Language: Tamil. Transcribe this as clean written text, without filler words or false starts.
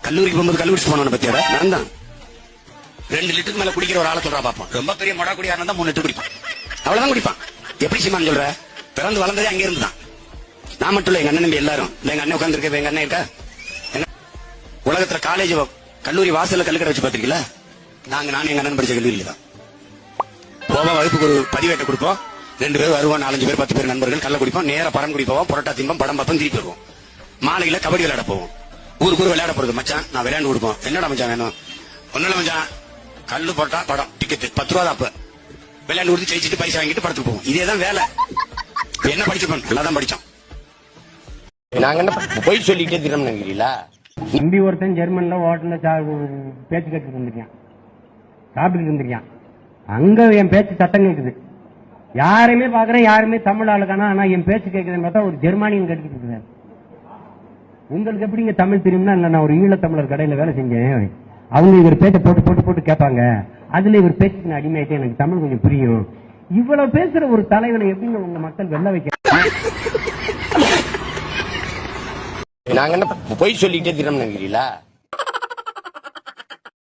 கல்லூரிக்கு போகும்போது கல்லூரி போனவன பத்தியாரா நான் தான் 2 லிட்டருக்கு மேல குடிக்கிற ஒரு ஆளை சொல்றா பாப்போம். ரொம்ப பெரிய மொடா குடியாரன் தான் 3 லிட்டர் குடிப்பான். அவ்வளவுதான் குடிப்பான். எப்படி சீமான் சொல்ற? பிறந்து வளர்ந்ததே அங்கே இருந்து தான். நான் மட்டும் இல்ல, எங்க அண்ணன் நம்பி எல்லாரும். எங்க அண்ணன் உட்கார்ந்து இருக்க, எங்க அண்ணன் இருக்கா? உலகத்துல காலேஜ் கல்லூரி வாசல்ல கல்லுக்கடை வச்சு பாத்திருக்கீங்களா? நானும் எங்க அண்ணன் படிச்ச கல்லூரியில தான். போவா வகுப்புக்கு ஒரு பதிவேட்டை கொடுப்போம். 2 பேர் வருவோம், 4-5 பேர் 10 பேர் நண்பர்கள் கல்ல குடிப்போம். நேர படம் குடிப்போம், புரோட்டா தின்போம், படம் பார்ப்போம், திருப்பி வருவோம். மாலையில கபடி விளையாட போவோம். ஊருக்கு விளையாட போறது. மச்சான் நான் விளையாண்டு கொடுப்போம். என்னடா மச்சான் வேணும்? ஒன்னும் மச்சான், கல்லு போட்டா படம் டிக்கெட் 10 ரூபா தான். அப்ப விளையாண்டு கொடுத்து ஜெயிச்சுட்டு பரிசு வாங்கிட்டு படத்துக்கு போவோம். இதேதான் வேலை. என்ன படிச்சிருக்கோம்? நல்லா தான் படிச்சோம். நாங்க என்ன போய் சொல்லிட்டே திறம்னீங்களா? நம்பி ஒருத்தன் ஜெர்மன்ல ஹோட்டல்ல பேச்சு கேட்டு இருந்திருக்கான், சாப்பிட்டு இருந்திருக்கான். அங்க என் பேச்சு சத்தம் கேக்குது. யாருமே பாக்குறேன், யாருமே தமிழ் ஆளுக்கானா, ஆனா என் பேச்சு கேக்குதுன்னு பார்த்தா ஒரு ஜெர்மானியன் கேட்டுக்கிட்டு இருக்கிறேன். உங்களுக்கு எப்படிங்க தமிழ் தெரியும்னா? இல்ல, நான் ஒரு ஈழத்தமிழர் கடையில வேலை செஞ்சேன். அவங்க இவர் பேச்ச போட்டு போட்டு போட்டு கேட்பாங்க. அதுல இவர் பேச்சுக்கு அடிமையாயிட்டே எனக்கு தமிழ் கொஞ்சம் புரியும். இவ்வளவு பேசுற ஒரு தலைவனை எப்படிங்க உங்க மக்கள் வெல்ல வைக்க? நாங்க என்ன போய் சொல்லிட்டே திறம்னீங்களா?